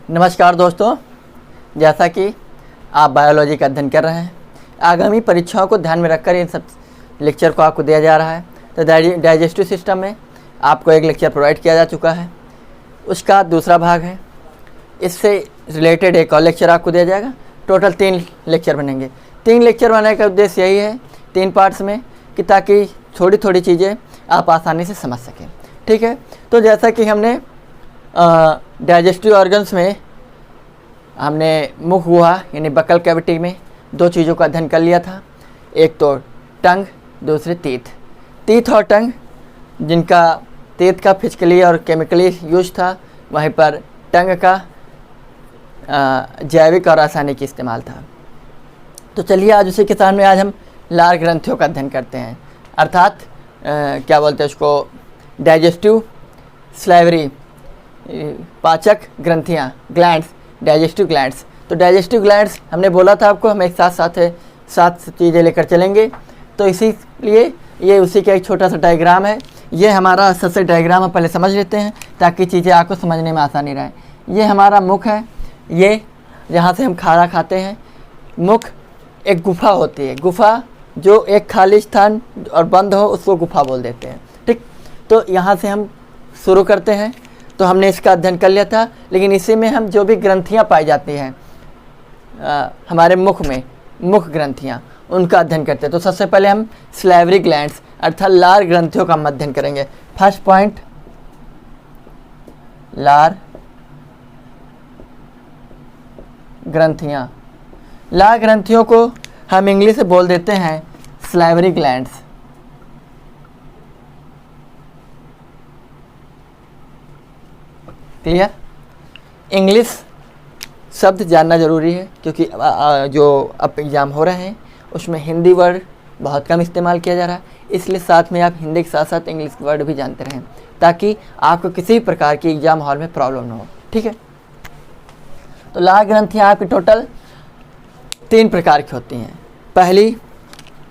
नमस्कार दोस्तों, जैसा कि आप बायोलॉजी का अध्ययन कर रहे हैं, आगामी परीक्षाओं को ध्यान में रखकर इन सब लेक्चर को आपको दिया जा रहा है। तो डाइजेस्टिव सिस्टम में आपको एक लेक्चर प्रोवाइड किया जा चुका है, उसका दूसरा भाग है। इससे रिलेटेड एक और लेक्चर आपको दिया जाएगा। टोटल 3 लेक्चर बनेंगे। 3 लेक्चर बनाने का उद्देश्य यही है, 3 पार्ट्स में, कि ताकि थोड़ी थोड़ी चीज़ें आप आसानी से समझ सकें। ठीक है, तो जैसा कि हमने डाइजेस्टिव ऑर्गन्स में हमने मुख गुहा यानी बकल कैविटी में 2 चीज़ों का अध्ययन कर लिया था। एक तो टंग, दूसरे तीथ और टंग, जिनका तीथ का फिजिकली और केमिकली यूज था, वहीं पर टंग का जैविक और रासायनिक इस्तेमाल था। तो चलिए आज उसी के साथ में आज हम लार ग्रंथियों का अध्ययन करते हैं, अर्थात क्या बोलते हैं उसको, डाइजेस्टिव स्लाइवरी, पाचक ग्रंथियाँ, ग्लैंड्स, डाइजेस्टिव ग्लैंड्स। तो डाइजेस्टिव ग्लैंड्स हमने बोला था आपको, हम एक साथ चीज़ें लेकर चलेंगे। तो इसीलिए ये उसी का एक छोटा सा डायग्राम है। ये हमारा सबसे डायग्राम हम पहले समझ लेते हैं ताकि चीज़ें आपको समझने में आसानी रहे। ये हमारा मुख है, ये जहाँ से हम खाना खाते हैं। मुख एक गुफा होती है, गुफा जो एक खाली स्थान और बंद हो उसको गुफा बोल देते हैं। ठीक, तो यहाँ से हम शुरू करते हैं। तो हमने इसका अध्ययन कर लिया था, लेकिन इसी में हम जो भी ग्रंथियाँ पाई जाती हैं हमारे मुख में, मुख ग्रंथियाँ, उनका अध्ययन करते हैं। तो सबसे पहले हम स्लाइवरी ग्लैंड्स अर्थात लार ग्रंथियों का हम अध्ययन करेंगे। फर्स्ट पॉइंट, लार ग्रंथियाँ। लार ग्रंथियों को हम इंग्लिश से बोल देते हैं स्लाइवरी ग्लैंड्स। क्लियर? इंग्लिश शब्द जानना ज़रूरी है, क्योंकि जो अब एग्ज़ाम हो रहे हैं उसमें हिंदी वर्ड बहुत कम इस्तेमाल किया जा रहा है। इसलिए साथ में आप हिंदी के साथ साथ इंग्लिश वर्ड भी जानते रहें, ताकि आपको किसी भी प्रकार की एग्ज़ाम हॉल में प्रॉब्लम ना हो। ठीक है, तो लार ग्रंथियाँ आपकी टोटल 3 प्रकार की होती हैं। पहली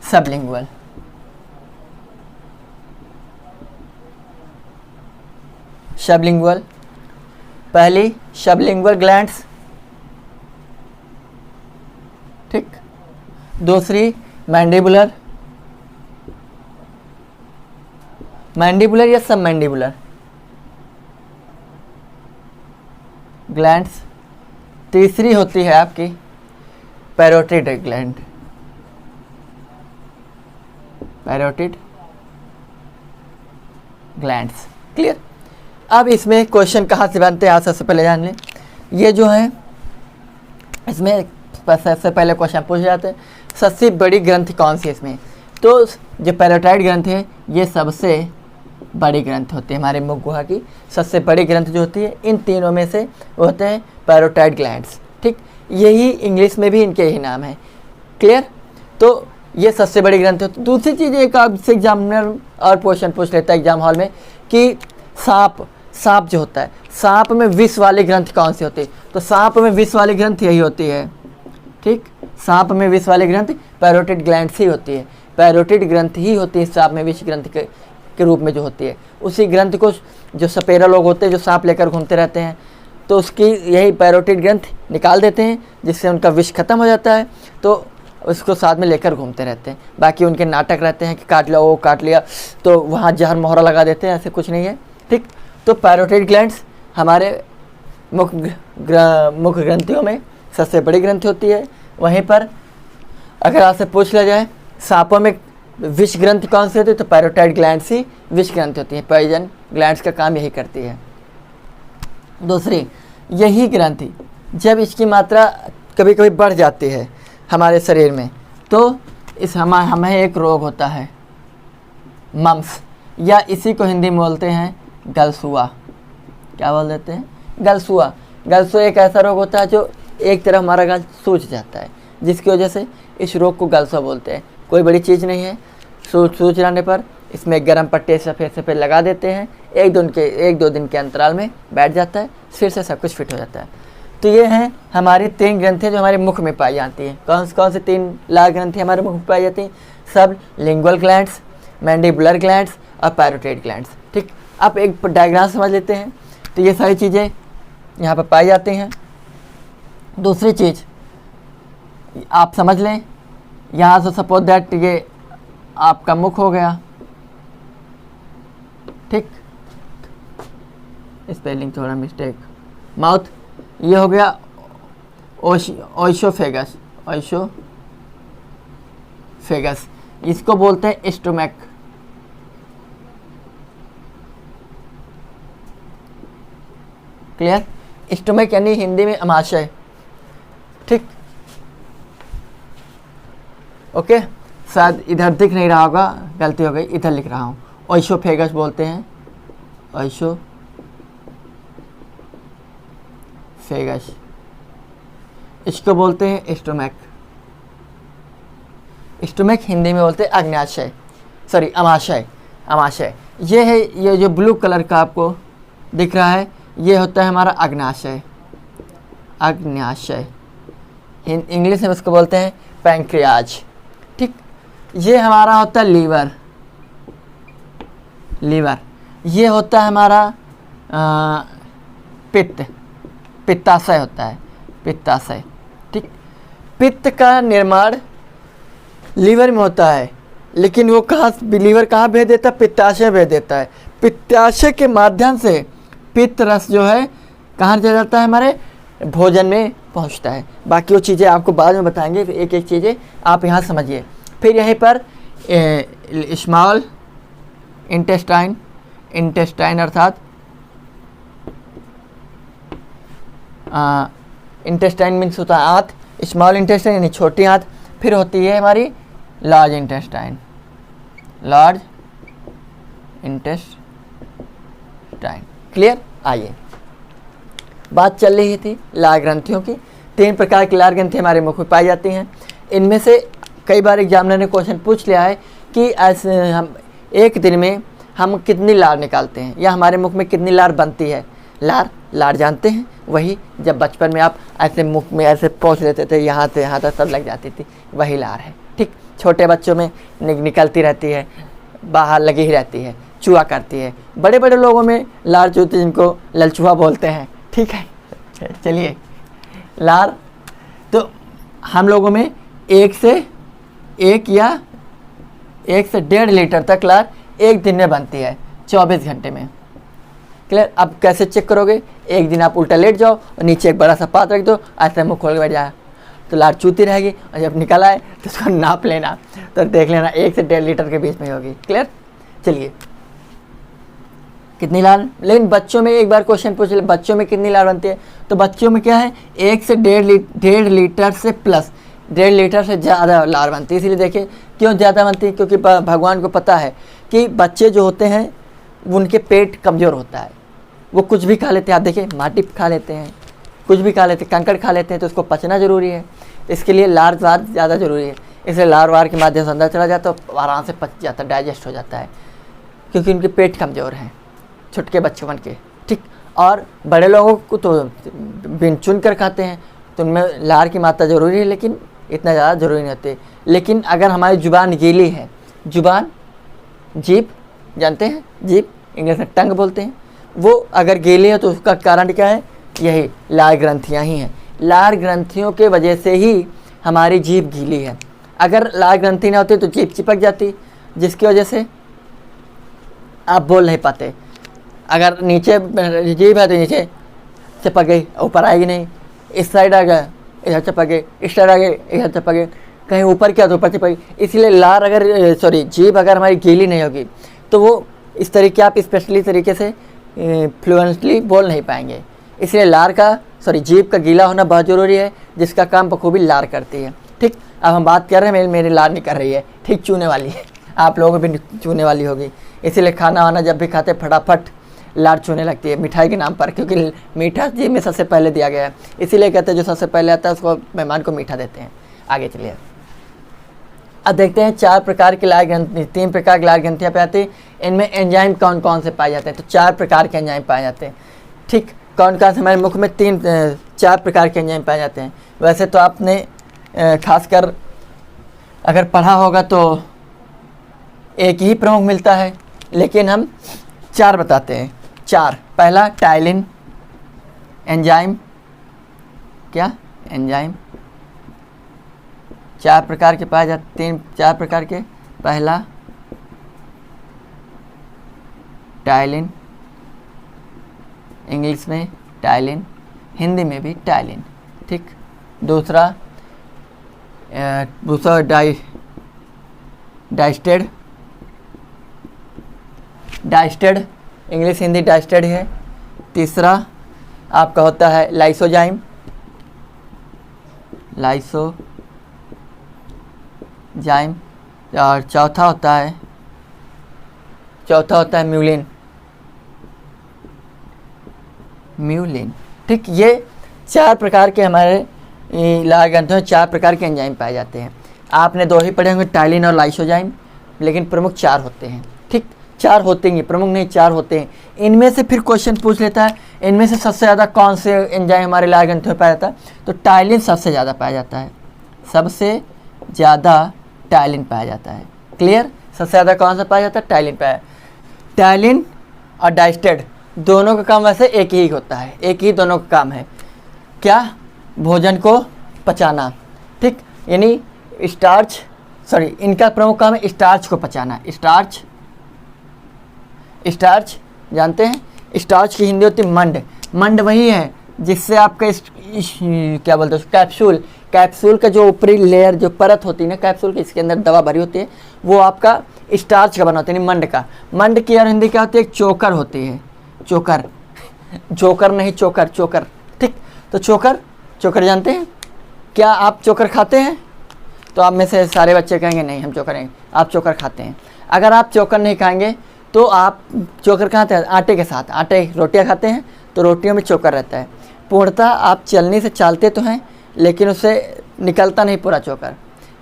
सबलिंगुअल, पहली सबलिंगुअल ग्लैंड्स। ठीक, दूसरी मैंडिबुलर या सब मैंडिबुलर ग्लैंड्स। तीसरी होती है आपकी parotid gland, parotid glands. Clear? अब इसमें क्वेश्चन कहाँ से बनते हैं आप सबसे पहले जान लें। ये जो है इसमें सबसे पहले क्वेश्चन पूछ जाते हैं, सबसे बड़ी ग्रंथि कौन सी है इसमें। तो जो पैरोटाइड ग्रंथि है ये सबसे बड़ी ग्रंथि होती है हमारे मुख गुहा की। सबसे बड़ी ग्रंथि जो होती है इन तीनों में से वो होते हैं पैरोटाइड ग्लैंड्स। ठीक, यही इंग्लिश में भी इनके यही नाम है। क्लियर? तो ये सबसे बड़ी ग्रंथि होती है। दूसरी चीज़ एक आपसे एग्जामिनर और क्वेश्चन पूछ लेता है एग्जाम हॉल में कि सांप जो होता है, सांप में विष वाली ग्रंथि कौन सी होती है। तो सांप में विष वाली ग्रंथि यही होती है। ठीक, सांप में विष वाली ग्रंथि पैरोटिड ग्लैंड्स ही होती है। पैरोटिड ग्रंथि ही होती है सांप में विष ग्रंथि के रूप में जो होती है। उसी ग्रंथि को जो सपेरा लोग होते हैं जो सांप लेकर घूमते रहते हैं, तो उसकी यही पैरोटिड ग्रंथि निकाल देते हैं, जिससे उनका विष खत्म हो जाता है। तो उसको साथ में लेकर घूमते रहते हैं। बाकी उनके नाटक रहते हैं कि काट लिया, वो काट लिया, तो वहाँ जहर मोहरा लगा देते हैं, ऐसे कुछ नहीं है। ठीक, तो पैरोटिड ग्लैंड्स हमारे मुख ग्रंथियों में सबसे बड़ी ग्रंथि होती है। वहीं पर अगर आपसे पूछ लिया जाए सांपों में विष ग्रंथि कौन सी होती है, तो पैरोटाइड ग्लैंड्स ही विष ग्रंथि होती है। पॉइजन ग्लैंड्स का काम यही करती है। दूसरी, यही ग्रंथि जब इसकी मात्रा कभी कभी बढ़ जाती है हमारे शरीर में, तो हमें एक रोग होता है मम्स, या इसी को हिंदी में बोलते हैं गलसुआ। क्या बोल देते हैं? गलसुआ। गलसुआ एक ऐसा रोग होता है जो एक तरफ हमारा गल सूज जाता है, जिसकी वजह से इस रोग को गलसुआ बोलते हैं। कोई बड़ी चीज़ नहीं है। सूज जाने पर इसमें गर्म पट्टे सफ़ेद लगा देते हैं, एक दो दिन के अंतराल में बैठ जाता है, फिर से सब कुछ फिट हो जाता है। तो ये हैं हमारी 3 ग्रंथियाँ जो हमारे मुख में पाई जाती हैं। कौन सी 3 लार ग्रंथियाँ हमारे मुख में पाई जाती हैं? सब लिंगुअल ग्लैंड्स, मैंडिबुलर ग्लैंड्स और पैरोटिड ग्लैंड्स। ठीक, अब एक डायग्राम समझ लेते हैं। तो ये सारी चीज़ें यहाँ पर पाई जाती हैं। दूसरी चीज़ आप समझ लें, यहाँ से सपोज दैट ये आपका मुख हो गया, ठीक, स्पेलिंग थोड़ा मिस्टेक, माउथ, ये हो गया ओइसोफेगस, ओइसोफेगस, इसको बोलते हैं स्टोमक। क्लियर? स्टोमक यानी हिंदी में अमाशय, ठीक, ओके। शायद इधर दिख नहीं रहा होगा, गलती हो गई, इधर लिख रहा हूँ, ओइसोफेगस बोलते हैं, ओइसोफेगस, इसको बोलते हैं स्टोमक। स्टोमक हिंदी में बोलते हैं अग्न्याशय, सॉरी अमाशय, अमाशय। ये है, ये जो ब्लू कलर का आपको दिख रहा है, ये होता है हमारा अग्न्याशय, अग्न्याशय, इंग्लिश में उसको बोलते हैं पैंक्रियाज, ठीक। ये हमारा होता है लीवर, लीवर, ये होता है हमारा पित्त, पित्ताशय होता है, पित्ताशय, ठीक। पित्त का निर्माण लीवर में होता है, लेकिन वो कहाँ, लीवर कहाँ भेज देता है, पित्ताशय भेज देता है। पित्ताशय के माध्यम से पित्त रस जो है कहाँ चला जाता है, हमारे भोजन में पहुंचता है। बाकी वो चीज़ें आपको बाद में बताएंगे, एक एक चीज़ें आप यहाँ समझिए। फिर यहीं पर स्मॉल इंटेस्टाइन, इंटेस्टाइन अर्थात इंटेस्टाइन मीन्स होता है आंत, स्मॉल इंटेस्टाइन यानी छोटी आंत। फिर होती है हमारी large intestine, large intestine. Clear? आइए, बात चल रही थी लार ग्रंथियों की। 3 प्रकार की लार ग्रंथि हमारे मुख में पाई जाती हैं। इनमें से कई बार एग्जामिनर ने क्वेश्चन पूछ लिया है कि ऐसे हम एक दिन में हम कितनी लार निकालते हैं, या हमारे मुख में कितनी लार बनती है। लार, लार जानते हैं, वही जब बचपन में आप ऐसे मुख में ऐसे पहुँच लेते थे, यहाँ से यहाँ तक सब लग जाती थी, वही लार है, ठीक। छोटे बच्चों में निकलती रहती है, बाहर लगी ही रहती है, चूहा करती है। बड़े बड़े लोगों में लार चूहती है, जिनको ललचूहा बोलते हैं, ठीक है। चलिए, लार तो हम लोगों में 1 से 1.5 लीटर तक लार एक दिन में बनती है, 24 घंटे में। क्लियर? अब कैसे चेक करोगे? एक दिन आप उल्टा लेट जाओ और नीचे एक बड़ा सा पात्र रख दो, ऐसे मुँह खोल के बैठ जाए तो लार चूती रहेगी, और जब निकल आए तो उसको नाप लेना, तो देख लेना 1 से 1.5 लीटर के बीच में होगी। क्लियर? चलिए, कितनी लार, लेकिन बच्चों में एक बार क्वेश्चन पूछ ले, बच्चों में कितनी लार बनती है, तो बच्चों में क्या है 1 से 1.5 लीटर से प्लस 1.5 लीटर से ज़्यादा लार बनती है। इसीलिए देखिए क्यों ज़्यादा बनती है, क्योंकि भगवान को पता है कि बच्चे जो होते हैं उनके पेट कमज़ोर होता है, वो कुछ भी खा लेते हैं। आप देखिए माटी खा लेते हैं, कुछ भी खा लेते हैं, कंकड़ खा लेते हैं, तो उसको पचना ज़रूरी है, इसके लिए लार वार ज़्यादा ज़रूरी है। इसलिए लार वार के माध्यम से अंदर चला जाता है तो आराम से पच जाता है, डाइजेस्ट हो जाता है, क्योंकि उनके पेट कमज़ोर हैं, छुटके बच्चों के, ठीक। और बड़े लोगों को तो बिन चुन कर खाते हैं, तो उनमें लार की मात्रा ज़रूरी है, लेकिन इतना ज़्यादा ज़रूरी नहीं होती। लेकिन अगर हमारी ज़ुबान गीली है, ज़ुबान, जीभ जानते हैं, जीभ इंग्लिश में टंग बोलते हैं, वो अगर गीली है तो उसका कारण क्या है, यही लार ग्रंथियाँ ही हैं। लार ग्रंथियों के वजह से ही हमारी जीभ गीली है। अगर लार ग्रंथि ना होती तो जीभ चिपक जाती, जिसकी वजह से आप बोल नहीं पाते। अगर नीचे जीभ है तो नीचे चिपक गई, ऊपर आएगी नहीं, इस साइड आ गया इधर चिपक गई, इस साइड आ गई इधर चिपक गई, कहीं ऊपर किया तो ऊपर चिपक गई। इसलिए लार अगर जीभ अगर हमारी गीली नहीं होगी तो वो इस तरीके आप स्पेशली तरीके से फ्लुएंटली बोल नहीं पाएंगे। इसलिए लार का जीभ का गीला होना बहुत ज़रूरी है, जिसका काम बखूबी लार करती है, ठीक। अब हम बात कर रहे हैं, मेरी लार नहीं कर रही है, ठीक, चूने वाली है, आप लोगों को भी चूने वाली होगी। इसीलिए खाना वाना जब भी खाते फटाफट लार चूने लगती है मिठाई के नाम पर, क्योंकि मीठा जीभ में सबसे पहले दिया गया है, इसीलिए कहते हैं जो सबसे पहले आता है उसको मेहमान को मीठा देते हैं। आगे चलिए, अब देखते हैं 4 प्रकार की लार ग्रंथि, 3 प्रकार की लार ग्रंथियाँ पाई जाती हैं। इनमें एंजाइम कौन कौन से पाए जाते हैं, तो 4 प्रकार के एंजाइम पाए जाते हैं, ठीक। कौन कौन से, हमारे मुख में 4 प्रकार के एंजाइम पाए जाते हैं। वैसे तो आपने खासकर अगर पढ़ा होगा तो एक ही प्रमुख मिलता है, लेकिन हम 4 बताते हैं। 4, पहला टाइलिन एंजाइम, क्या एंजाइम 4 प्रकार के पाए जाते, 4 प्रकार के। पहला टाइलिन, इंग्लिश में टाइलिन, हिंदी में भी टाइलिन, ठीक। दूसरा डाइस्टेड, डाइस्टेड इंग्लिश हिंदी डाइस्टेड है। तीसरा आपका होता है लाइसोजाइम, लाइसोजाइम। और चौथा होता है म्यूलिन, म्यूलिन, ठीक। ये 4 प्रकार के हमारे लाल ग्रंथों में 4 प्रकार के एंजाइम पाए जाते हैं। आपने 2 ही पढ़े होंगे, टाइलिन और लाइसोजाइम, लेकिन प्रमुख 4 होते हैं, ठीक। 4 होते हैं, प्रमुख नहीं 4 होते हैं। इनमें से फिर क्वेश्चन पूछ लेता है, इनमें से सबसे ज़्यादा कौन से एंजाइम हमारे लाल ग्रंथों में पाया जाता है? तो टाइलिन सबसे ज़्यादा पाया जाता है, सबसे ज़्यादा टाइलिन पाया जाता है। क्लियर? सबसे ज़्यादा कौन सा पाया जाता है? टाइलिन पाया। टाइलिन और डाइस्टेड दोनों का काम वैसे एक ही होता है, एक ही दोनों का काम है, क्या? भोजन को पचाना, ठीक। यानी स्टार्च, सॉरी, इनका प्रमुख काम है स्टार्च को पचाना। स्टार्च जानते हैं? स्टार्च की हिंदी होती है मंड। मंड वही है जिससे आपका क्या बोलते हैं, कैप्सूल का जो ऊपरी लेयर, जो परत होती है ना कैप्सूल की, इसके अंदर दवा भरी होती है, वो आपका स्टार्च का बना होता है, मंड का। मंड की और हिंदी क्या होती है? चोकर होती है, चोकर, जोकर नहीं, चोकर, ठीक। तो चोकर जानते हैं? क्या आप चोकर खाते हैं? तो आप में से सारे बच्चे कहेंगे नहीं हम चोकर नहीं, आप चोकर खाते हैं। अगर आप चोकर नहीं खाएंगे तो आप चोकर खाते हैं आटे के साथ, रोटियां खाते हैं तो रोटियों में चोकर रहता है। पूर्णतः आप चलनी से चालते तो हैं, लेकिन उससे निकलता नहीं पूरा चोकर।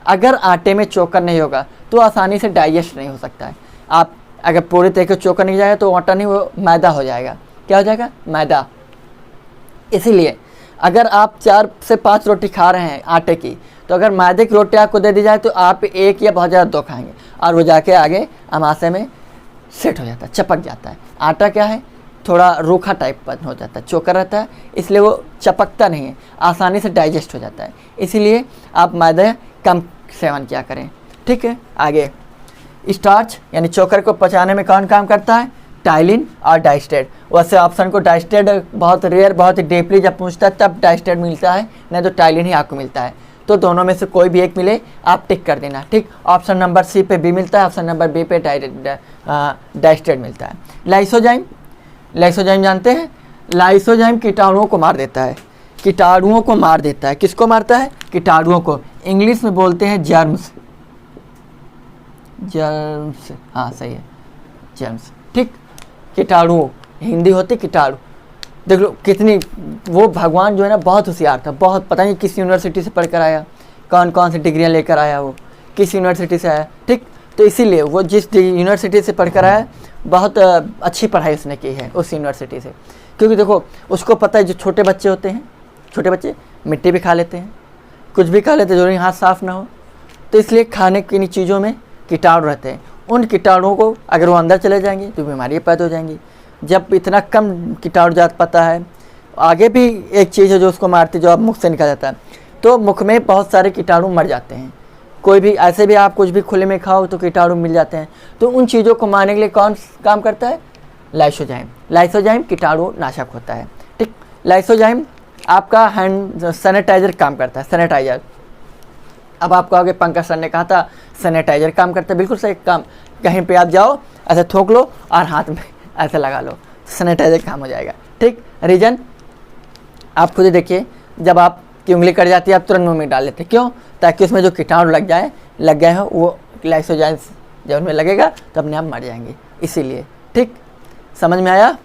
अगर आटे में चोकर नहीं होगा तो आसानी से डाइजेस्ट नहीं हो सकता है। आप अगर पूरी तरीके से चोकर नहीं जाएगा तो आटा नहीं, वो मैदा हो जाएगा। क्या हो जाएगा? मैदा। इसीलिए अगर आप 4 से 5 रोटी खा रहे हैं आटे की, तो अगर मैदे की रोटी आपको दे दी जाए तो आप 1 या बहुत ज़्यादा 2 खाएंगे, और वो जाके आगे अमाशय में सेट हो जाता है, चपक जाता है। आटा क्या है? थोड़ा रूखा टाइप पर हो जाता है, चोकर रहता है, इसलिए वो चपकता नहीं है, आसानी से डाइजेस्ट हो जाता है। इसीलिए आप मैदा कम सेवन किया करें, ठीक है। आगे स्टार्च यानी चोकर को पचाने में कौन काम करता है? टाइलिन और डाइस्टेड। वैसे ऑप्शन को डाइस्टेड बहुत रेयर, बहुत ही डीपली जब पूछता है तब डाइस्टेड मिलता है, नहीं तो टाइलिन ही आपको मिलता है। तो दोनों में से कोई भी एक मिले आप टिक कर देना, ठीक। ऑप्शन नंबर सी पे बी मिलता है, ऑप्शन नंबर बी पे डाइस्टेड मिलता है। लाइसोजाइम जानते हैं? लाइसोजाइम कीटाणुओं को मार देता है, कीटाणुओं को मार देता है। किसको मारता है? कीटाणुओं को। इंग्लिश में बोलते हैं जर्म्स, हाँ सही है, जर्म्स, ठीक। कीटाणु हिंदी होती कीटाणु। देख लो कितनी, वो भगवान जो है ना बहुत होशियार था, बहुत, पता नहीं किस यूनिवर्सिटी से पढ़ कर आया, कौन कौन सी डिग्रियाँ लेकर आया, वो किस यूनिवर्सिटी से आया, ठीक। तो इसीलिए वो जिस यूनिवर्सिटी से पढ़ कर आया, बहुत अच्छी पढ़ाई उसने की है उस यूनिवर्सिटी से। क्योंकि देखो उसको पता है जो छोटे बच्चे होते हैं, छोटे बच्चे मिट्टी भी खा लेते हैं, कुछ भी खा लेते हैं, जरूरी हाथ साफ ना हो, तो इसलिए खाने की चीज़ों में कीटाणु रहते हैं। उन कीटाणुओं को अगर वो अंदर चले जाएंगे तो बीमारियाँ पैदा हो जाएंगी। जब इतना कम कीटाणु जात पता है, आगे भी एक चीज़ है जो उसको मारती, जो अब मुख से निकल जाता है, तो मुख में बहुत सारे कीटाणु मर जाते हैं। कोई भी ऐसे भी आप कुछ भी खुले में खाओ तो कीटाणु मिल जाते हैं। तो उन चीज़ों को मारने के लिए कौन काम करता है? लाइसोजाइम कीटाणु नाशक होता है, ठीक। लाइसोजाइम आपका हैंड सैनिटाइजर काम करता है, सैनिटाइजर। अब आप कहोगे पंकज सर ने कहा था सैनिटाइजर काम करता है, बिल्कुल सही काम। कहीं पे आप जाओ ऐसे थूक लो और हाथ में ऐसे लगा लो, सैनिटाइजर काम हो जाएगा, ठीक। रीजन आप खुद ही देखिए, जब आपकी उंगली कट जाती है आप तुरंत मुंह में डाल लेते, क्यों? ताकि उसमें जो कीटाणु लग गए हो वो लाइसोजाइम जब उनमें लगेगा तो अपने आप मर जाएंगे, इसीलिए, ठीक। समझ में आया?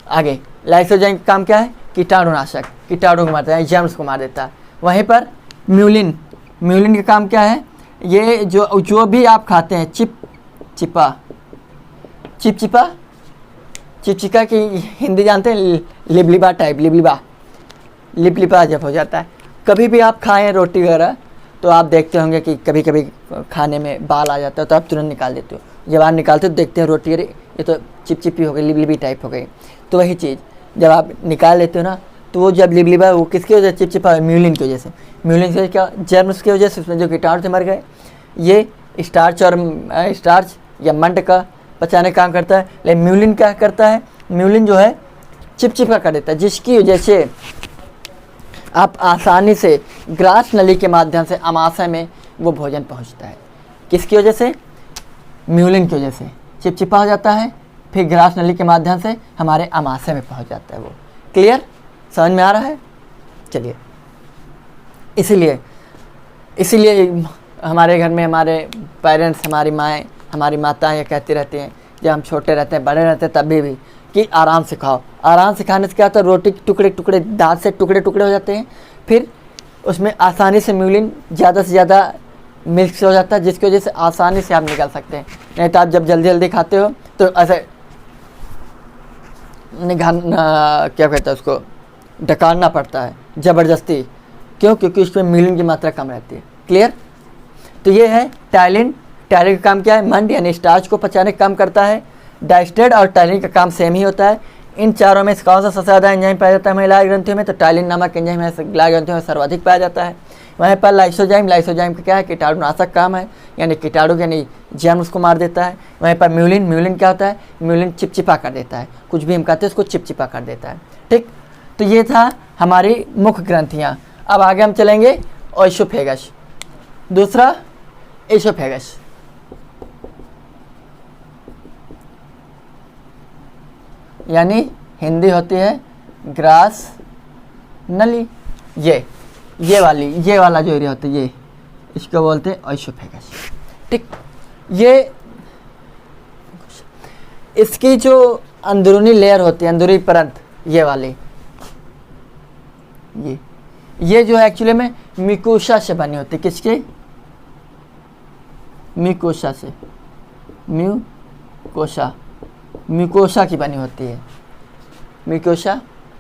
आगे लाइसोजाइम का काम क्या है? कीटाणुनाशक, कीटाणु को मारता है, जर्म्स को मार देता है। वहीं पर म्यूलिन का काम क्या है? ये जो भी आप खाते हैं, चिपचिका की हिंदी जानते हैं? लिबलिबा जब हो जाता है, कभी भी आप खाएं रोटी वगैरह तो आप देखते होंगे कि कभी कभी खाने में बाल आ जाता है तो आप तुरंत निकाल देते हो। जब आप निकालते हो देखते हैं रोटी, अरे ये तो चिपचिपी हो गई, लिबलिबी टाइप हो गई। तो वही चीज़ जब आप निकाल लेते हो ना तो वो जब लिबलिबा वो किसकी वजह से चिपचिपा है? म्यूलिन की वजह से। म्यूलिन की वजह से क्या? जर्म्स की वजह से, उसमें जो कीटाणु थे मर गए। ये स्टार्च और स्टार्च या मंड का पचाने का काम करता है, लेकिन म्यूलिन क्या करता है? म्यूलिन जो है चिपचिपा कर देता है, जिसकी वजह से आप आसानी से ग्रास नली के माध्यम से आमाशय में वो भोजन पहुंचता है। किसकी वजह से? म्यूलिन की वजह से चिपचिपा हो जाता है, फिर ग्रास नली के माध्यम से हमारे आमाशय में पहुंच जाता है वो। क्लियर? समझ में आ रहा है? चलिए, इसीलिए हमारे घर में हमारे पेरेंट्स, हमारी माएँ, हमारी माताएँ ये कहती रहती हैं जब हम छोटे रहते हैं, बड़े रहते हैं, तभी भी कि आराम से खाओ। आराम से खाने से क्या होता है? रोटी के टुकड़े टुकड़े, दांत से टुकड़े टुकड़े हो जाते हैं, फिर उसमें आसानी से म्यूलिन ज़्यादा से ज़्यादा मिक्स हो जाता है, जिसकी वजह से आसानी से आप निकाल सकते हैं। नहीं तो आप जब जल्दी जल्दी खाते हो तो ऐसे क्या कहते हैं उसको, ढकारना पड़ता है ज़बरदस्ती। क्यों? क्योंकि उसमें म्यूलिन की मात्रा कम रहती है। क्लियर? तो ये है टायलिन। टायलिन का काम क्या है? मंड यानी स्टार्च को पचाने का काम करता है। डाइस्टेड और टायलिन का काम सेम ही होता है। इन चारों में कौन सा सबसे ज़्यादा एंजाइम पाया जाता है महिला ग्रंथियों में? तो टायलिन नामक एंजाइम महिला ग्रंथियों में सर्वाधिक पाया जाता है। वहीं पर लाइसोजाइम का क्या है? कीटाणुनाशक काम है, यानी कीटाणु यानी जर्म्स को मार देता है। वहीं पर म्यूलिन क्या होता है? म्यूलिन चिपचिपा कर देता है, कुछ भी हम कहते हैं उसको चिपचिपा कर देता है। ठीक, तो ये था हमारी मुख्य ग्रंथियाँ। अब आगे हम चलेंगे ओइसोफेगस। दूसरा एसोफेगस। यानी हिंदी होती है ग्रास नली। ये वाला जो एरिया होता है, ये इसको बोलते हैं ओइसोफेगस। ठीक, ये इसकी जो अंदरूनी लेयर होती है, अंदरूनी परत, ये वाली, ये जो है एक्चुअली में म्यूकोसा से बनी होती है। किसके? म्यूकोसा से। म्यूकोसा की बनी होती है। म्यूकोसा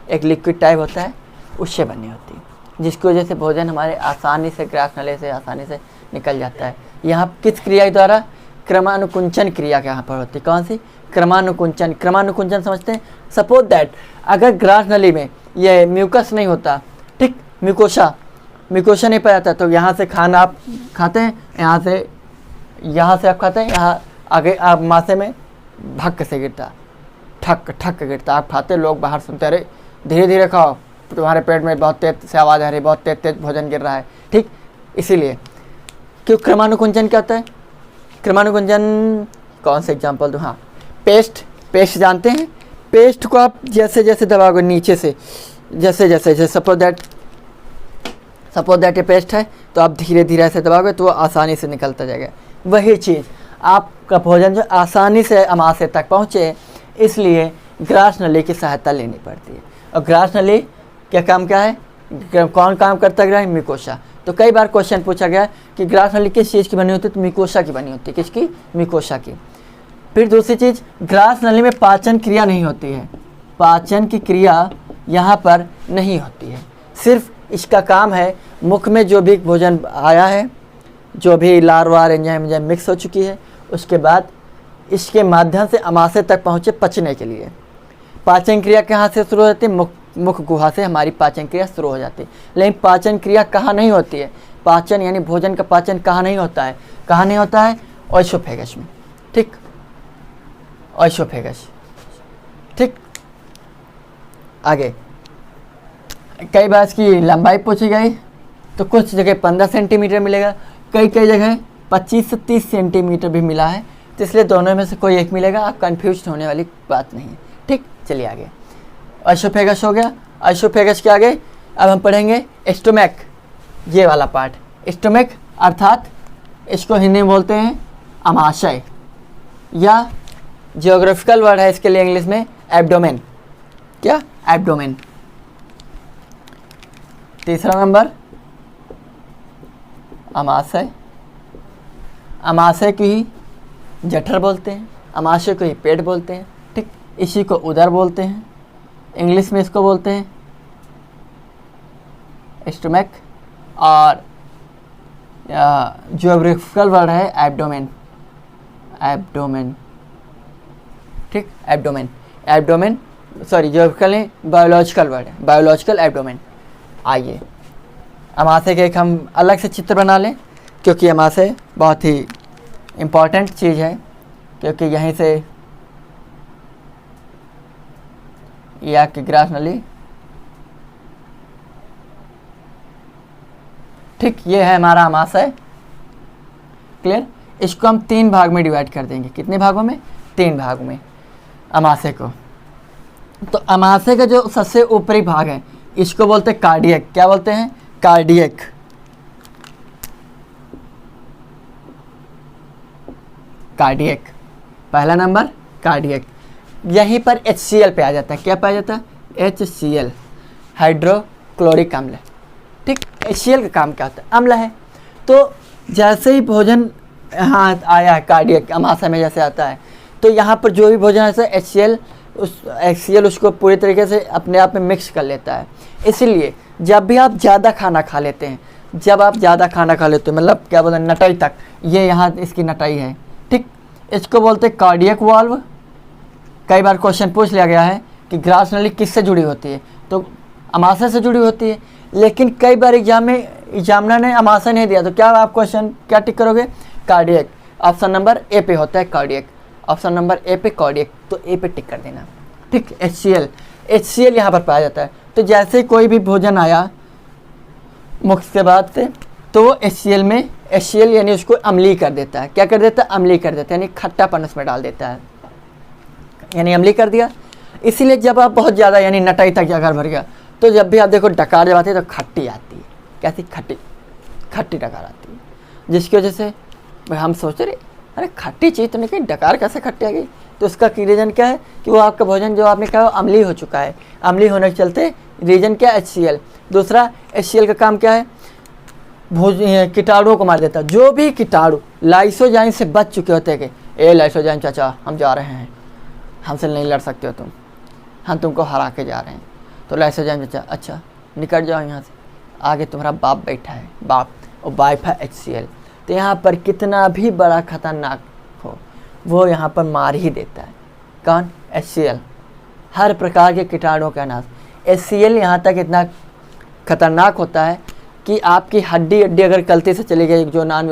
एक लिक्विड टाइप होता है, उससे बनी होती है, जिसकी वजह से भोजन हमारे आसानी से ग्रास नली से आसानी से निकल जाता है। यहाँ किस क्रिया के द्वारा? क्रमानुकुंचन क्रिया के यहाँ पर होती है। कौन सी? क्रमानुकुंचन। क्रमानुकुंचन समझते हैं? सपोज दैट अगर ग्रास नली में ये म्यूकस नहीं होता, ठीक, म्यूकोसा नहीं पाया जाता, तो यहाँ से खाना आप खाते हैं, यहाँ से आप खाते हैं, यहाँ आगे आप माथे में भक्क से गिरता, ठक गिरता, आप खाते, लोग बाहर सुनते, अरे धीरे धीरे खाओ, तुम्हारे पेट में बहुत तेज से आवाज़ आ रही है, बहुत तेज भोजन गिर रहा है। ठीक, इसीलिए क्यों क्रमानुकुंचन क्या होता है? क्रमानुकुंचन कौन सा एग्जाम्पल दूँ? हाँ, पेस्ट जानते हैं? पेस्ट को आप जैसे जैसे दबाओगे नीचे से, जैसे सपोज दैट ये पेस्ट है, तो आप धीरे धीरे ऐसे दबाओगे तो वो आसानी से निकलता जाएगा। वही चीज़ आपका भोजन जो आसानी से आमाशय तक पहुँचे, इसलिए ग्रास नली की सहायता लेनी पड़ती है। और ग्रास नली क्या काम क्या है? कौन काम करता है? म्यूकोसा। तो कई बार क्वेश्चन पूछा गया कि ग्रास नली किस चीज़ की बनी होती है? तो म्यूकोसा की बनी होती है। किसकी? म्यूकोसा की। फिर दूसरी चीज़, ग्रास नली में पाचन क्रिया नहीं होती है। पाचन की क्रिया यहाँ पर नहीं होती है। सिर्फ इसका काम है मुख में जो भी भोजन आया है, जो भी लार्वा एंजाइम मिक्स हो चुकी है, उसके बाद इसके माध्यम से आमाशय तक पहुँचे पचने के लिए। पाचन क्रिया कहाँ से शुरू हो जाती है? मुख गुहा से हमारी पाचन क्रिया शुरू हो जाती है। लेकिन पाचन क्रिया कहाँ नहीं होती है? पाचन यानी भोजन का पाचन कहाँ नहीं होता है? कहाँ नहीं होता है? ओइसोफेगस में। ठीक, ओइसोफेगस। ठीक, आगे कई बार इसकी लंबाई पूछी गई तो कुछ जगह 15 सेंटीमीटर मिलेगा, कई जगह 25 से 30 सेंटीमीटर भी मिला है। तो इसलिए दोनों में से कोई एक मिलेगा, आप कंफ्यूज होने वाली बात नहीं है। ठीक, चलिए आगे। ओइसोफेगस हो गया। ओइसोफेगस के आगे अब हम पढ़ेंगे स्टोमक, ये वाला पार्ट। स्टोमक अर्थात इसको हिंदी में बोलते हैं आमाशय, या जियोग्राफिकल वर्ड है इसके लिए इंग्लिश में एब्डोमेन। क्या? एब्डोमेन। तीसरा नंबर आमाशय। आमाशय को ही जठर बोलते हैं, आमाशय को ही पेट बोलते हैं। ठीक, इसी को उदर बोलते हैं, इंग्लिश में इसको बोलते हैं स्टोमक, और जियोग्राफिकल वर्ड है एब्डोमेन। एब्डोमेन। ठीक, एब्डोमेन सॉरी जियोग्राफिकल नहीं, बायोलॉजिकल वर्ड है, बायोलॉजिकल एब्डोमेन। आइए अमाशय के एक हम अलग से चित्र बना लें, क्योंकि अमाशय बहुत ही इम्पॉर्टेंट चीज़ है, क्योंकि यहीं से या कि ग्रास नली, ठीक, ये है हमारा अमाशय। क्लियर। इसको हम 3 भाग में डिवाइड कर देंगे। कितने भागों में? 3 भाग में अमाशय को। तो अमाशय का जो सबसे ऊपरी भाग है इसको बोलते हैं कार्डियक। क्या बोलते हैं? कार्डियक। कार्डियक पहला नंबर, कार्डियक। यहीं पर HCl पे आ जाता है। क्या पाया जाता है? HCl, हाइड्रोक्लोरिक अम्ल। ठीक, HCl का काम क्या होता है? अम्ल है। तो जैसे ही भोजन यहाँ आया है कार्डियक अमाशय में जैसे आता है, तो यहाँ पर जो भी भोजन है HCl उसको पूरी तरीके से अपने आप में मिक्स कर लेता है। इसलिए जब भी आप ज़्यादा खाना खा लेते हैं, जब आप ज़्यादा खाना खा लेते हो, मतलब क्या बोलते हैं, नटाई तक, ये यहाँ इसकी नटाई है, ठीक, इसको बोलते हैं कार्डियक वाल्व। कई बार क्वेश्चन पूछ लिया गया है कि ग्रास नली किससे जुड़ी होती है, तो अमाशय से जुड़ी होती है। लेकिन कई बार एग्जामिनर ने अमाशय नहीं दिया, तो क्या आप क्वेश्चन क्या टिक करोगे? कार्डियक। ऑप्शन नंबर ए पे होता है कार्डियक, ऑप्शन नंबर ए पे कार्डियक, तो ए पे टिक कर देना। ठीक, HCl यहाँ पर पाया जाता है। तो जैसे कोई भी भोजन आया मुख के बाद से, तो वो HCl यानी उसको अम्लीय कर देता है। क्या कर देता है? अम्लीय कर देता है, यानी खट्टापन उसमें डाल देता है, यानी अम्लीय कर दिया। इसीलिए जब आप बहुत ज़्यादा यानी नटाई तक अगर भर गया, तो जब भी आप देखो डकार जब आती है तो खट्टी आती है। कैसी? खट्टी डकार आती है, जिसकी वजह से हम सोच रहे अरे खट्टी चीज़ तो नहीं, कहीं डकार कैसे खट्टी आ गई? तो उसका की रीज़न क्या है कि वो आपका भोजन जो आपने कहा अम्लीय हो चुका है। अम्लीय होने के चलते रीज़न क्या है? HCl। दूसरा HCl का काम क्या है? कीटाणुओं को मार देता है। जो भी कीटाणु लाइसोजाइम से बच चुके होते हैं कि ए लाइसोजाइम चाचा हम जा रहे हैं, हमसे नहीं लड़ सकते हो तुम, हम तुमको हरा के जा रहे हैं। तो लाइसोजाइम चाचा अच्छा निकल जाओ यहाँ से, आगे तुम्हारा बाप बैठा है, बाप और वाइफ है HCl। तो यहाँ पर कितना भी बड़ा खतरनाक हो वो यहाँ पर मार ही देता है। कौन? HCl। हर प्रकार के कीटाणुओं का नाश। HCl यहाँ तक इतना खतरनाक होता है कि आपकी हड्डी अगर गलती से चली गई, जो नॉन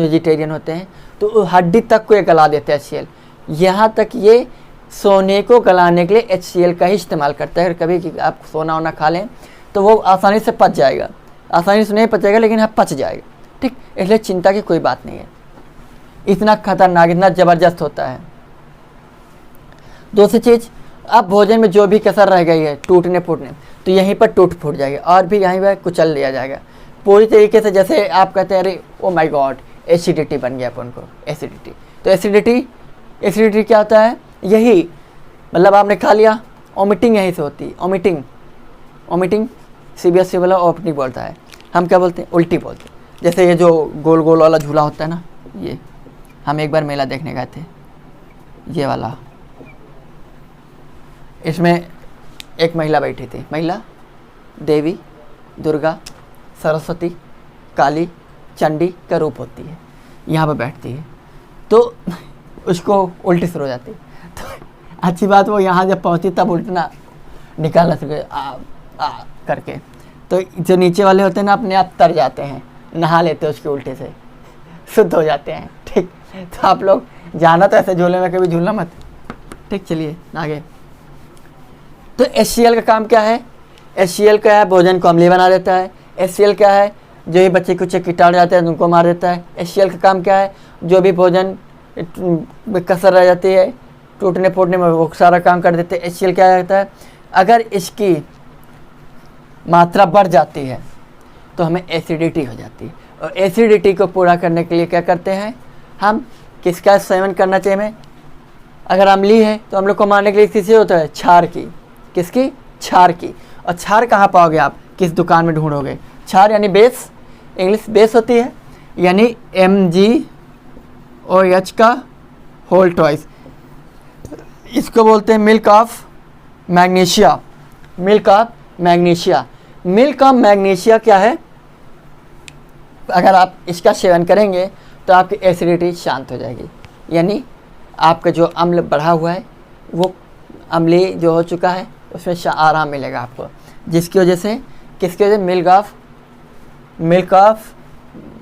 वेजिटेरियन होते हैं, तो हड्डी तक को ये गला देते हैं HCl। यहाँ तक ये सोने को गलाने के लिए HCl का ही इस्तेमाल करता है। कभी कि आप सोना वोना खा लें तो वो आसानी से पच जाएगा, आसानी से नहीं पचेगा लेकिन हाँ पच जाएगा। ठीक, इसलिए चिंता की कोई बात नहीं है। इतना खतरनाक, इतना ज़बरदस्त होता है। दूसरी चीज़, अब भोजन में जो भी कसर रह गई है टूटने फूटने, तो यहीं पर टूट फूट जाएगी और भी यहीं पर कुचल दिया जाएगा पूरी तरीके से। जैसे आप कहते हैं अरे ओ माय गॉड एसिडिटी बन गया अपन को, एसिडिटी। तो एसिडिटी क्या होता है? यही मतलब आपने खा लिया, वोमिटिंग यहीं से होती है। वोमिटिंग CBSE वाला वोमिटिंग बोलता है, हम क्या बोलते हैं? उल्टी बोलते हैं। जैसे ये जो गोल गोल वाला झूला होता है ना, ये हम एक बार मेला देखने गए थे, ये वाला, इसमें एक महिला बैठी थी। महिला देवी, दुर्गा, सरस्वती, काली, चंडी का रूप होती है, यहाँ पर बैठती है, तो उसको उल्टी शुरू हो जाती है। तो अच्छी बात वो यहाँ जब पहुँची तब उल्टना निकालना सके आ करके, तो जो नीचे वाले होते हैं ना अपने आप तर जाते हैं, नहा लेते हैं उसके उल्टे से, शुद्ध हो जाते हैं। ठीक, तो आप लोग जाना तो ऐसे झूले में कभी झूलना मत। ठीक, चलिए आगे। तो HCl का काम क्या है? HCl क्या है? भोजन को अम्लीय बना देता है। HCl क्या है? जो भी बच्चे कुछ कीटाणु जाते हैं उनको मार देता है। HCl का काम क्या है? जो भी भोजन कसर रह जाती है टूटने फूटने में वो सारा काम कर देते हैं। HCl क्या करता है? अगर इसकी मात्रा बढ़ जाती है तो हमें एसिडिटी हो जाती है, और एसिडिटी को पूरा करने के लिए क्या करते हैं हम? किसका सेवन करना चाहिए हमें? अगर अम्लीय है तो हम लोग को मारने के लिए किसी होता है? क्षार की। किसकी? क्षार की। और क्षार कहाँ पाओगे आप? किस दुकान में ढूंढोगे? क्षार यानी बेस, इंग्लिश बेस होती है, यानी MgOH का होल ट्वाइस। इसको बोलते हैं milk of magnesia. Milk of magnesia. Milk of magnesia क्या है? अगर आप इसका सेवन करेंगे तो आपकी एसिडिटी शांत हो जाएगी, यानी आपका जो अम्ल बढ़ा हुआ है वो अम्लीय जो हो चुका है उसमें आराम मिलेगा आपको, जिसकी वजह से किसकी वजह milk of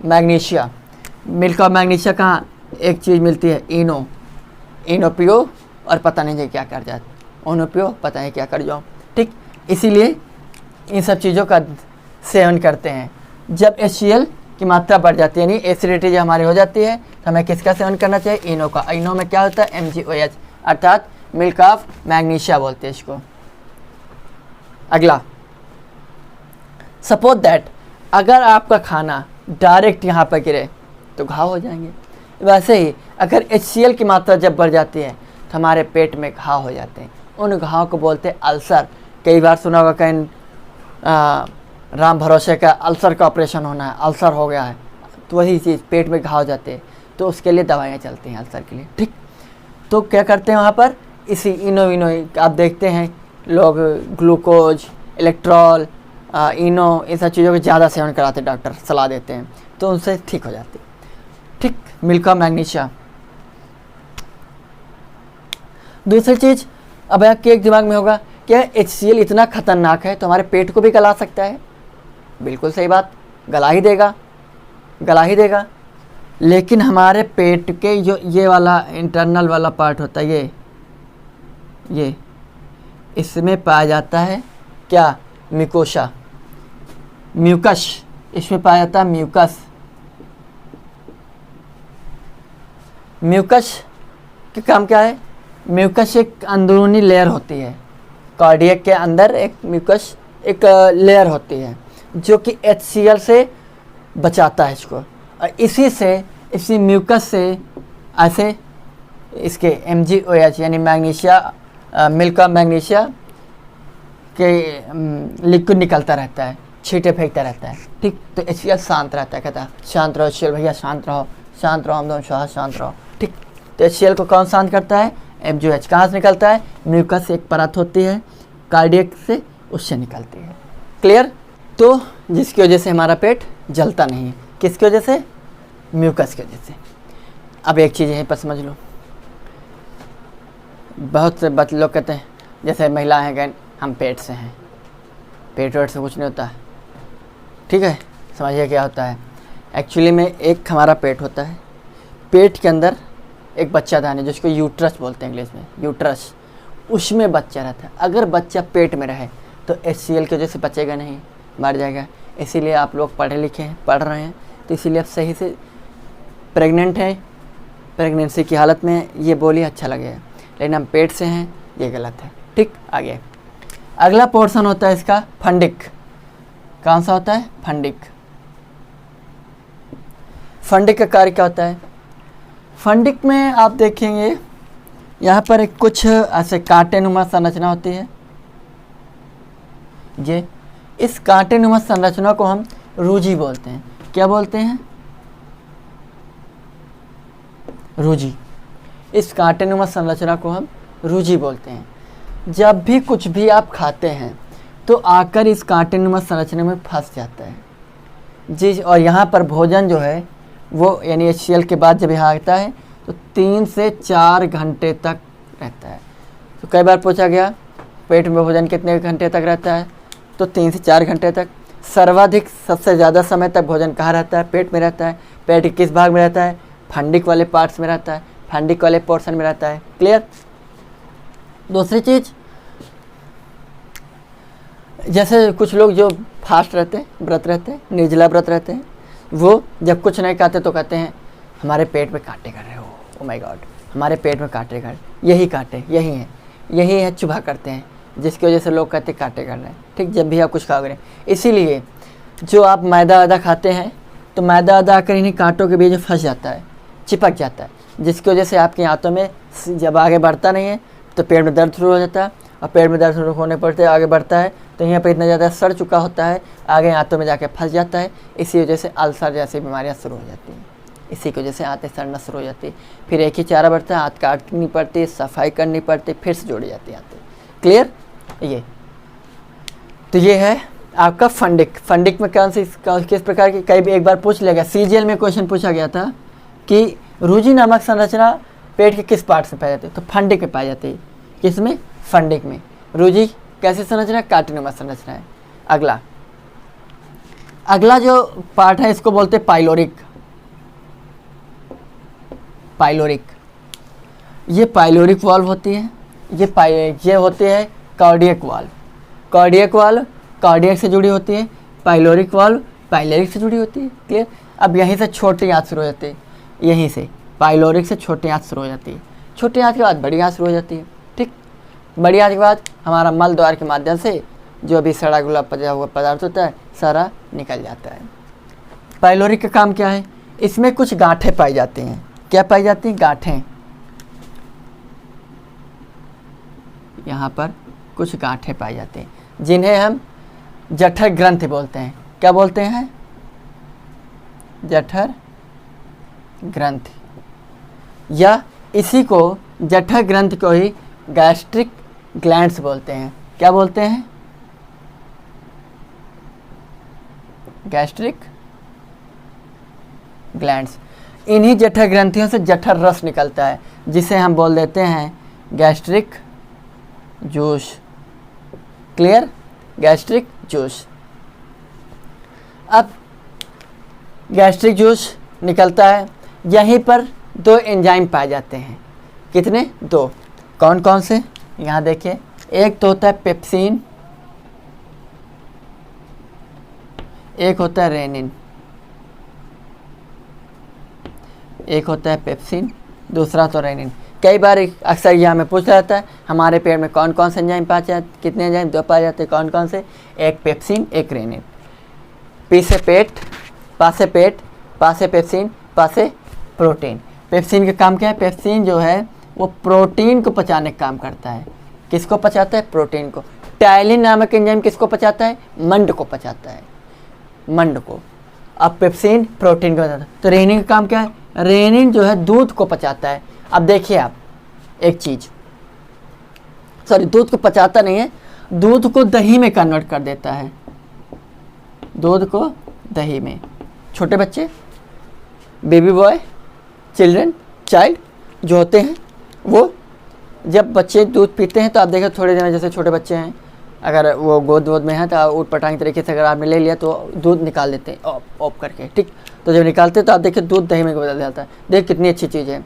magnesia. Milk of magnesia कहाँ एक चीज़ मिलती है, इनो पियो और पता नहीं क्या कर जाए, ओनो पियो पता नहीं क्या कर जाओ, ठीक। इसीलिए इन सब चीज़ों का सेवन करते हैं। जब HCl की मात्रा बढ़ जाती है यानी एसिडिटी जब हमारी हो जाती है तो हमें किसका सेवन करना चाहिए, इनो का। इनो में क्या होता है, MgOH अर्थात मिल्क ऑफ मैग्नीशिया बोलते हैं इसको। अगला, सपोज दैट अगर आपका खाना डायरेक्ट यहाँ पर गिरे तो घाव हो जाएंगे। वैसे ही अगर HCl की मात्रा जब बढ़ जाती है तो हमारे पेट में घाव हो जाते हैं, उन घाव को बोलते हैं अल्सर। कई बार सुना होगा कहीं राम भरोसे का अल्सर का ऑपरेशन होना है, अल्सर हो गया है, तो वही चीज़ पेट में घाव जाते हैं, तो उसके लिए दवाइयाँ चलती हैं अल्सर के लिए, ठीक। तो क्या करते हैं वहाँ पर, इसी इनो आप देखते हैं लोग ग्लूकोज, इलेक्ट्रॉल, इनो इन सब चीज़ों को ज़्यादा सेवन कराते हैं, डॉक्टर सलाह देते हैं, तो उनसे ठीक हो जाती है, ठीक। Milk of magnesia. दूसरी चीज़, अब आपके एक दिमाग में होगा क्या HCl इतना खतरनाक है तो हमारे पेट को भी गला सकता है। बिल्कुल सही बात, गला ही देगा। लेकिन हमारे पेट के जो ये वाला इंटरनल वाला पार्ट होता है, ये इसमें पाया जाता है क्या, म्यूकोसा, म्यूकस, इसमें पाया जाता है म्यूकस का काम क्या है, म्यूकस एक अंदरूनी लेयर होती है, कार्डियक के अंदर एक म्यूकस एक लेयर होती है जो कि HCl से बचाता है इसको, और इसी म्यूकस से ऐसे इसके MgOH यानी मैग्नीशिया, मिल्क ऑफ मैग्नीशिया के लिक्विड निकलता रहता है, छींटे फेंकता रहता है, ठीक। तो HCl शांत रहता है, कहता है शांत रहो HCl भैया, शांत रहो हम दोनों शांत रहो, ठीक। तो HCl को कौन शांत करता है, MgOH। कहाँ से निकलता है, म्यूकस से एक परत होती है कार्डियक से, उससे निकलती है, क्लियर। तो जिसकी वजह से हमारा पेट जलता नहीं है, किसकी वजह से, म्यूकस की वजह से। अब एक चीज़ यहीं पर समझ लो, बहुत से लोग कहते हैं जैसे महिला हैं गए हम पेट से हैं, पेट वेट से कुछ नहीं होता है, ठीक है। समझिए क्या होता है, एक्चुअली में एक हमारा पेट होता है, पेट के अंदर एक बच्चादान है जिसको यूट्रस बोलते हैं इंग्लिश में, यूट्रस, उसमें बच्चा रहता है। अगर बच्चा पेट में रहे तो HCl की वजह से बचेगा नहीं, मर जाएगा। इसीलिए आप लोग पढ़े लिखे हैं, पढ़ रहे हैं, तो इसीलिए आप सही से प्रेग्नेंट हैं, प्रेगनेंसी की हालत में ये बोलिए अच्छा लगेगा, लेकिन हम पेट से हैं ये गलत है, ठीक। आगे अगला पोर्शन होता है इसका फंडिक। कौन सा होता है, फंडिक का कार्य क्या होता है, फंडिक में आप देखेंगे यहाँ पर कुछ ऐसे कांटेनुमा संरचना होती है, ये इस कांटेनुमा संरचना को हम रूजी बोलते हैं। क्या बोलते हैं, रूजी। इस कांटेनुमा संरचना को हम रूजी बोलते हैं। जब भी कुछ भी आप खाते हैं तो आकर इस कांटेनुमा संरचना में फंस जाता है जी, और यहाँ पर भोजन जो है वो यानी HCl के बाद जब यहाँ आता है तो 3 से 4 घंटे तक रहता है। तो कई बार पूछा गया पेट में भोजन कितने घंटे तक रहता है, तो 3 से 4 घंटे तक। सर्वाधिक सबसे ज़्यादा समय तक भोजन कहाँ रहता है, पेट में रहता है। पेट के किस भाग में रहता है, फंडिक वाले पार्ट्स में रहता है, फंडिक वाले पोर्शन में रहता है, क्लियर। दूसरी चीज़, जैसे कुछ लोग जो फास्ट रहते हैं, व्रत रहते हैं, निर्जला व्रत रहते हैं, वो जब कुछ नहीं खाते तो कहते हैं हमारे पेट में कांटे कर रहे हो, ओ माय गॉड हमारे पेट में कांटे कर, यही कांटे यही है चुभा करते हैं, जिसकी वजह से लोग कहते कांटे कर रहे हैं, ठीक। जब भी आप कुछ खाओगे, इसीलिए जो आप मैदा वैदा खाते हैं तो मैदा वैदा आकर इन्हीं कांटों के बीच में फंस जाता है, चिपक जाता है, जिसकी वजह से आपके हाथों में जब आगे बढ़ता नहीं है तो पेट में दर्द शुरू हो जाता है, और पेट में दर्द शुरू होने पर आगे बढ़ता है तो यहाँ पर इतना ज़्यादा सड़ चुका होता है, आगे हाथों में जाके फंस जाता है। इसी वजह से अल्सर जैसी बीमारियाँ शुरू हो जाती हैं, इसी की वजह से हाथ सड़ना शुरू हो जाती है। फिर एक ही चारा बढ़ता है, हाथ काटनी पड़ती है, सफाई करनी पड़ती, फिर से जोड़ी जाती है हाथ, क्लियर। ये तो ये है आपका फंडिक में कौन सी किस प्रकार की, कई एक बार पूछ लिया गया, CGL में क्वेश्चन पूछा गया था कि रूजी नामक संरचना पेट के किस पार्ट से पाई जाती है, तो फंडिक में पाई जाती है, किसमें, फंडिंग में। रूजी कैसे संरचना है? कार्टिनोमा संरचना है। अगला जो पार्ट है इसको बोलते हैं पाइलोरिक। ये पाइलोरिक वाल्व होती है। ये होते हैं कार्डियक वाल्व। कार्डियक से जुड़ी होती है। पाइलोरिक वाल्व पाइलोरिक से जुड़ी होती है। क्लियर? अब यहीं से छोटी आंत शुरू हो जाती है। यहीं से पाइलोरिक से छोटी आंत शुरू हो जाती है। छोटी आंत के बाद बड़ी आंत शुरू हो जाती है। ठीक, बड़ी आंत के बाद हमारा मल द्वार के माध्यम से जो भी सड़ा गुला पचा हुआ पदार्थ होता है सारा निकल जाता है। पाइलोरिक का काम क्या है? इसमें कुछ गांठें पाई जाती हैं। क्या पाई जाती हैं? गांठें। यहाँ पर कुछ गांठें पाई जाती हैं जिन्हें हम जठर ग्रंथि बोलते हैं। क्या बोलते हैं? जठर ग्रंथि, या इसी को जठर ग्रंथि को ही गैस्ट्रिक ग्लैंड्स बोलते हैं। क्या बोलते हैं? Gastric glands. इन्हीं जठर ग्रंथियों से जठर रस निकलता है जिसे हम बोल देते हैं gastric juice. Clear? Gastric juice. अब गैस्ट्रिक जूस निकलता है, यहीं पर 2 एंजाइम पाए जाते हैं। कितने? 2। कौन कौन से? यहाँ देखिए, एक तो होता है पेप्सिन, एक होता है रेनिन। एक होता है पेप्सिन, दूसरा तो रेनिन। कई बार अक्सर यहाँ में पूछा जाता है हमारे पेट में कौन कौन से एंजाइम पाए जाते? कितने एंजाइम? 2 पाए जाते हैं। कौन कौन से? एक पेप्सिन, एक रेनिन। पी से पेट, पा से पेट, पा से पेप्सिन, पा से प्रोटीन। पेप्सिन का काम क्या है? पेप्सिन जो है वो प्रोटीन को पचाने का काम करता है। किसको पचाता है? प्रोटीन को। टाइलिन नामक एंजाइम किसको पचाता है? मंड को पचाता है, मंड को। अब पेप्सिन प्रोटीन को पचाता है। तो रेनिन का काम क्या है? रेनिन जो है दूध को पचाता है। अब देखिए आप एक चीज, दूध को पचाता नहीं है, दूध को दही में कन्वर्ट कर देता है। दूध को दही में। छोटे बच्चे, बेबी बॉय, चाइल्ड जो होते हैं, वो जब बच्चे दूध पीते हैं तो आप देखें थोड़े दिन, जैसे छोटे बच्चे हैं, अगर वो गोद में हैं तो ऊट पटांग तरीके से अगर आपने ले लिया तो दूध निकाल देते हैं ऑफ करके। ठीक, तो जब निकालते हैं तो आप देखिए दूध दही में बदल जाता है। देख कितनी अच्छी चीज़ है।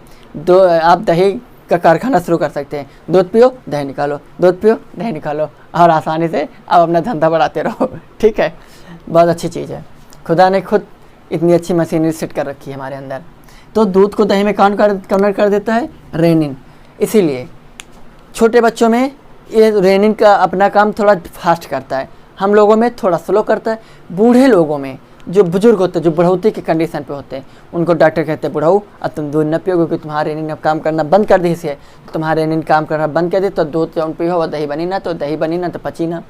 आप दही का कारखाना शुरू कर सकते हैं। दूध पियो, दही निकालो, दूध पियो, दही निकालो, और आसानी से आप अपना धंधा बढ़ाते रहो। ठीक है, बहुत अच्छी चीज़ है। खुदा ने खुद इतनी अच्छी मशीनरी सेट कर रखी है हमारे अंदर। तो दूध को दही में कन्वर्ट कर देता है रेनिन। इसीलिए छोटे बच्चों में ये रेनिन का अपना काम थोड़ा फास्ट करता है, हम लोगों में थोड़ा स्लो करता है। बूढ़े लोगों में, जो बुजुर्ग होते हैं, जो बुढ़ौती के कंडीशन पे होते हैं, उनको डॉक्टर कहते हैं बुढ़ाऊ अब तुम दूध न पियो, क्योंकि तुम्हारा रेनिन अब काम करना बंद कर दी है। तुम्हारा रेनिन काम करना बंद कर दे तो दूध जौन पियो वो दही बनी ना, तो दही बनी ना तो पची ना।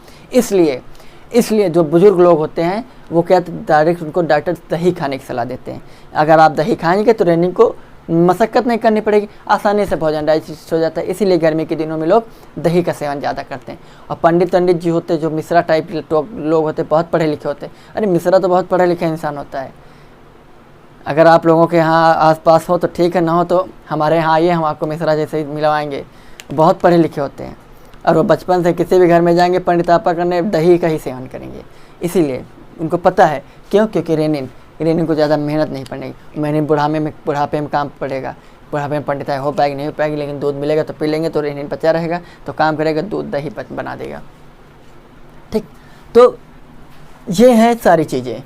इसलिए जो बुजुर्ग लोग होते हैं वो क्या डायरेक्ट उनको डॉक्टर दही खाने की सलाह देते हैं। अगर आप दही खाएंगे तो रेनिन को मशक्क़त नहीं करनी पड़ेगी, आसानी से भोजन डाइजेस्ट हो जाता है। इसीलिए गर्मी के दिनों में लोग दही का सेवन ज़्यादा करते हैं। और पंडित जी होते हैं, जो मिश्रा टाइप लोग होते हैं, बहुत पढ़े लिखे होते हैं। अरे मिश्रा तो बहुत पढ़े लिखे इंसान होता है। अगर आप लोगों के यहाँ आसपास हो तो ठीक है, ना हो तो हमारे यहाँ आइए, हम आपको मिश्रा जैसे ही मिलवाएंगे। बहुत पढ़े लिखे होते हैं और वो बचपन से किसी भी घर में जाएंगे पंडित आपा करने, दही का ही सेवन करेंगे। इसीलिए उनको पता है क्यों, क्योंकि रेनिन को ज़्यादा मेहनत नहीं पड़ेगी। रेनिन बुढ़ापे में काम पड़ेगा। बुढ़ापे में पंडिताई हो पाएगी नहीं हो पाएगी, लेकिन दूध मिलेगा तो पी लेंगे, तो रेनिन पचा रहेगा, तो काम करेगा, दूध दही बना देगा। ठीक, तो ये हैं सारी चीज़ें।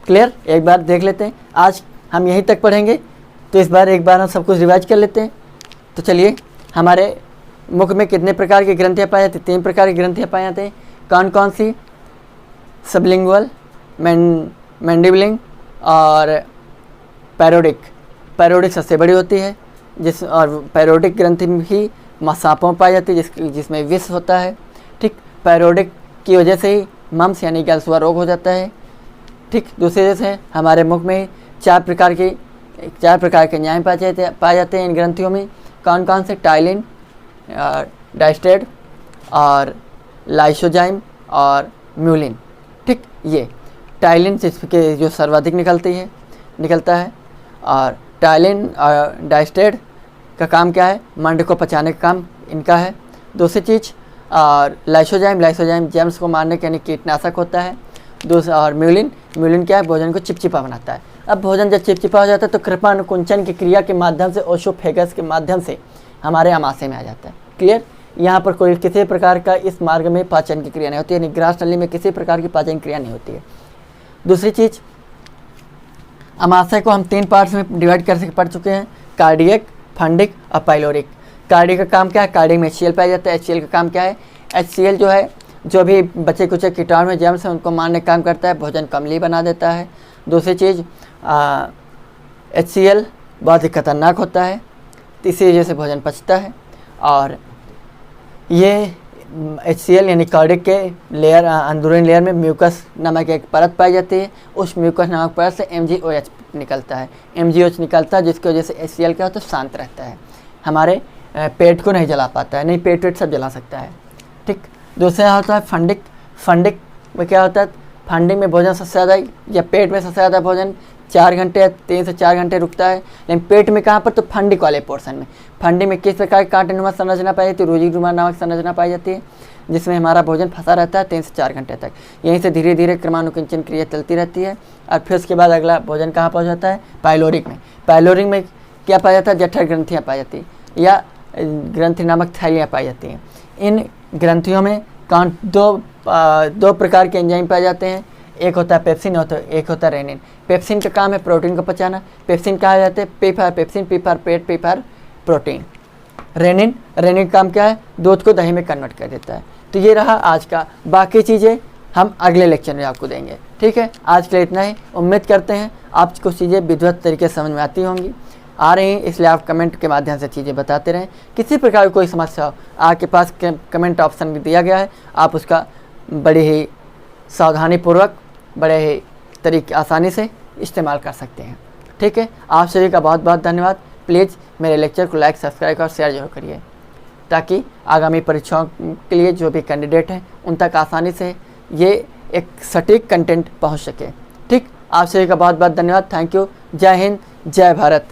क्लियर? एक बार देख लेते हैं, आज हम यहीं तक पढ़ेंगे, तो इस बार एक बार हम सब कुछ रिवाइज कर लेते हैं। तो चलिए, हमारे मुख में कितने प्रकार की ग्रंथियाँ पाई जाती हैं? 3 प्रकार की ग्रंथियाँ पाई जाती हैं। कौन कौन सी? सबलिंगुअल, मैंडिबलिंग और पैरोडिक सबसे बड़ी होती है, और पैरोडिक ग्रंथि ही सांपों में पाई जाती है, जिसमें विष होता है। ठीक, पैरोडिक की वजह से ही मम्स यानी गलसुआ रोग हो जाता है। ठीक, दूसरी वजह से हमारे मुख में 4 प्रकार के एंजाइम पाए जाते हैं इन ग्रंथियों में। कौन कौन से? टाइलिन, डाइस्टेड और लाइसोजाइम और म्यूलिन। ठीक, ये टाइलिन जिसके जो सर्वाधिक निकलता है, और टाइलिन और डाइस्टेड का काम क्या है? मंड को पचाने का काम इनका है। दूसरी चीज़ और लाइसोजाइम जर्म्स को मारने के यानी कीटनाशक होता है। दूसरा और म्यूलिन क्या है, भोजन को चिपचिपा बनाता है। अब भोजन जब चिपचिपा हो जाता है तो कृपानुकुंचन की क्रिया के माध्यम से ओसोफेगस के माध्यम से हमारे आमाशय में आ जाता है। क्लियर। यहाँ पर कोई किसी प्रकार का इस मार्ग में पाचन की क्रिया नहीं होती है, यानी ग्रास नली में किसी प्रकार की पाचन क्रिया नहीं होती है। दूसरी चीज़, आमाशय को हम 3 पार्ट्स में डिवाइड कर पढ़ चुके हैं, कार्डियक, फंडिक और पाइलोरिक। कार्डियक का काम क्या है, कार्डियक में HCl पाया जाता है। HCl का काम क्या है, HCl जो है जो भी बचे कुचे कीटाणु में जर्म्स हैं उनको मारने का काम करता है, भोजन का अम्लीय बना देता है। दूसरी चीज़, HCl बहुत ही खतरनाक होता है, तो इसी वजह से भोजन पचता है। और ये HCl यानी कार्डियक के लेयर अंदरूनी लेयर में म्यूकस नामक एक परत पाई जाती है। उस म्यूकस नामक परत से MgOH निकलता है। MgOH निकलता है जिसकी वजह से HCl क्या होता है, शांत रहता है, हमारे पेट को नहीं जला पाता है। नहीं, पेट सब जला सकता है। ठीक। दूसरा होता है फंडिक। फंडिक में क्या होता है, फंडिक में भोजन सबसे ज़्यादा या पेट में सबसे ज़्यादा भोजन 4 घंटे या 3 से 4 घंटे रुकता है। लेकिन पेट में कहाँ पर, तो फंडिक वाले पोर्शन में। फंडिक में किस प्रकार की कांटेनुमा संरचना पाई जाती है, रोजीनुमा नामक संरचना पाई जाती है, जिसमें हमारा भोजन फंसा रहता है 3 से 4 घंटे तक। यहीं से धीरे धीरे क्रमानुकुंचन क्रिया चलती रहती है और फिर उसके बाद अगला भोजन कहाँ पहुँच जाता है, पाइलोरिक में। पाइलोरिक में क्या पाया जाता है, जठर ग्रंथियाँ पाई जाती है या ग्रंथि नामक थैलियाँ पाई जाती हैं। इन ग्रंथियों में दो प्रकार के एंजाइम पाए जाते हैं, एक होता है पेप्सिन और एक होता है रेनिन। पेप्सिन का काम है प्रोटीन को पचाना, पेप्सिन कहा जाता है P for pepsin, P for पेट, P फॉर प्रोटीन। रेनिन का काम क्या है, दूध को दही में कन्वर्ट कर देता है। तो ये रहा आज का, बाकी चीज़ें हम अगले लेक्चर में आपको देंगे। ठीक है, आज के लिए इतना ही। उम्मीद करते हैं आप कुछ चीज़ें विधिवत तरीके से समझ में आती होंगी, आ रही हैं, इसलिए आप कमेंट के माध्यम से चीज़ें बताते रहें। किसी प्रकार की कोई समस्या हो, आपके पास कमेंट ऑप्शन दिया गया है, आप उसका बड़ी ही सावधानीपूर्वक, बड़े ही तरीके आसानी से इस्तेमाल कर सकते हैं। ठीक है, आप सभी का बहुत बहुत धन्यवाद। प्लीज़ मेरे लेक्चर को लाइक, सब्सक्राइब और शेयर जरूर करिए, ताकि आगामी परीक्षाओं के लिए जो भी कैंडिडेट हैं उन तक आसानी से ये एक सटीक कंटेंट पहुंच सके। ठीक, आप सभी का बहुत बहुत धन्यवाद। Thank you. जय हिंद, जय भारत।